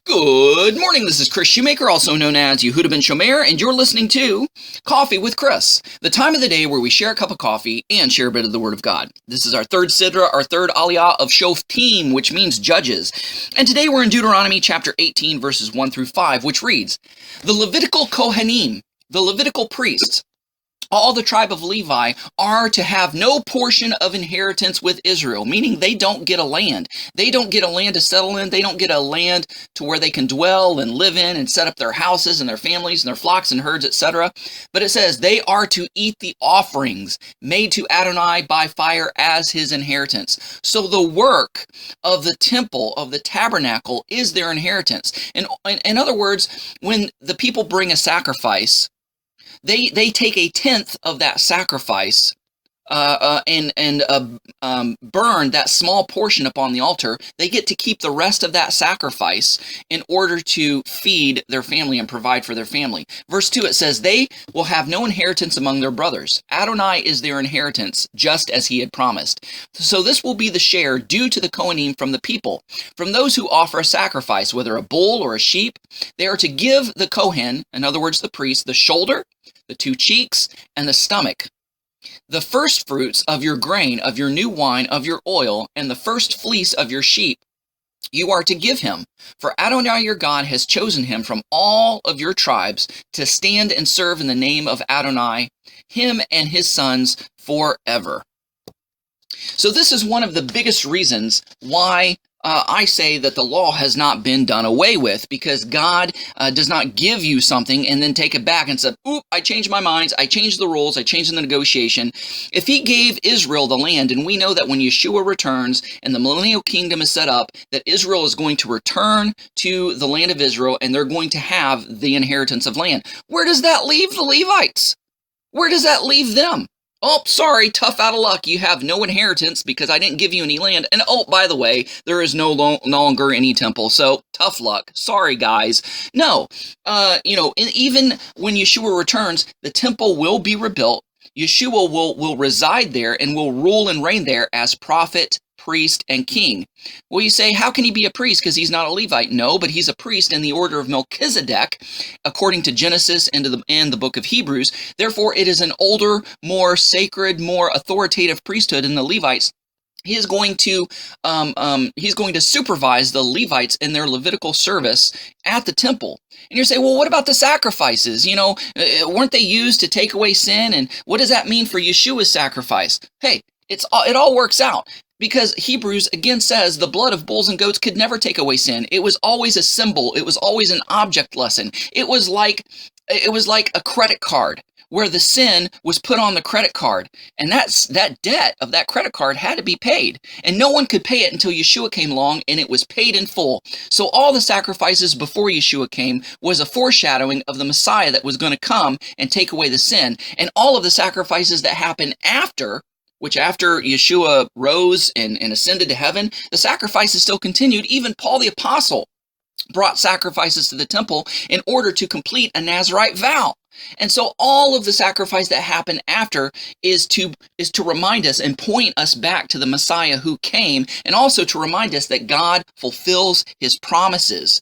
Good morning, this is Kris Shoemaker, also known as Yehudah ben Shomeyr, and you're listening to Coffee with Kris, the time of the day where we share a cup of coffee and share a bit of the Word of God. This is our third Sidra, our third Aliyah of Shoftim, which means judges. And today we're in Deuteronomy chapter 18, verses 1 through 5, which reads, The Levitical Kohanim, the Levitical priests, all the tribe of Levi are to have no portion of inheritance with Israel, meaning they don't get a land. They don't get a land to settle in. They don't get a land to where they can dwell and live in and set up their houses and their families and their flocks and herds, etc. But it says they are to eat the offerings made to Adonai by fire as his inheritance. So the work of the temple, of the tabernacle, is their inheritance. And in other words, when the people bring a sacrifice, they take a tenth of that sacrifice and burn that small portion upon the altar. They get to keep the rest of that sacrifice in order to feed their family and provide for their family. Verse 2, it says, they will have no inheritance among their brothers. Adonai is their inheritance, just as he had promised. So this will be the share due to the Kohanim from the people. From those who offer a sacrifice, whether a bull or a sheep, they are to give the Kohen, in other words, the priest, the shoulder, the two cheeks, and the stomach, the first fruits of your grain, of your new wine, of your oil, and the first fleece of your sheep. You are to give him, for Adonai your God has chosen him from all of your tribes to stand and serve in the name of Adonai, him and his sons forever. So this is one of the biggest reasons why I say that the law has not been done away with, because God does not give you something and then take it back and say, oop, I changed my mind, I changed the rules, I changed the negotiation. If he gave Israel the land, and we know that when Yeshua returns and the millennial kingdom is set up, that Israel is going to return to the land of Israel and they're going to have the inheritance of land. Where does that leave the Levites? Where does that leave them? Oh, sorry, tough out of luck. You have no inheritance because I didn't give you any land. And oh, by the way, there is no longer any temple. So tough luck. Sorry, guys. No, even when Yeshua returns, the temple will be rebuilt. Yeshua will reside there and will rule and reign there as prophet, priest, and king. Well, you say, how can he be a priest because he's not a Levite? No, but he's a priest in the order of Melchizedek, according to Genesis and the book of Hebrews. Therefore, it is an older, more sacred, more authoritative priesthood in the Levites. He is going to supervise the Levites in their Levitical service at the temple. And you say, well, what about the sacrifices? Weren't they used to take away sin? And what does that mean for Yeshua's sacrifice? Hey, it all works out. Because Hebrews again says the blood of bulls and goats could never take away sin. It was always a symbol. It was always an object lesson. It was like a credit card where the sin was put on the credit card. And that debt of that credit card had to be paid. And no one could pay it until Yeshua came along, and it was paid in full. So all the sacrifices before Yeshua came was a foreshadowing of the Messiah that was going to come and take away the sin. And all of the sacrifices that happened after Yeshua rose and ascended to heaven, the sacrifices still continued. Even Paul the Apostle brought sacrifices to the temple in order to complete a Nazirite vow. And so all of the sacrifice that happened after is to remind us and point us back to the Messiah who came, and also to remind us that God fulfills his promises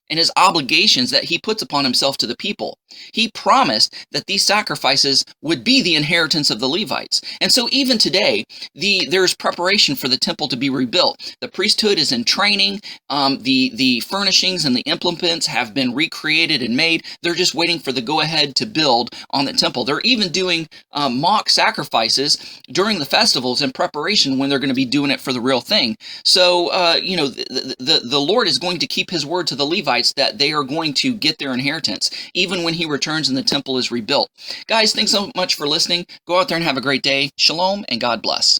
and his obligations that he puts upon himself to the people. He promised that these sacrifices would be the inheritance of the Levites. And so even today, there's preparation for the temple to be rebuilt. The priesthood is in training. The furnishings and the implements have been recreated and made. They're just waiting for the go-ahead to build on the temple. They're even doing mock sacrifices during the festivals in preparation when they're going to be doing it for the real thing. So, the Lord is going to keep his word to the Levites that they are going to get their inheritance, even when he returns and the temple is rebuilt. Guys, thanks so much for listening. Go out there and have a great day. Shalom and God bless.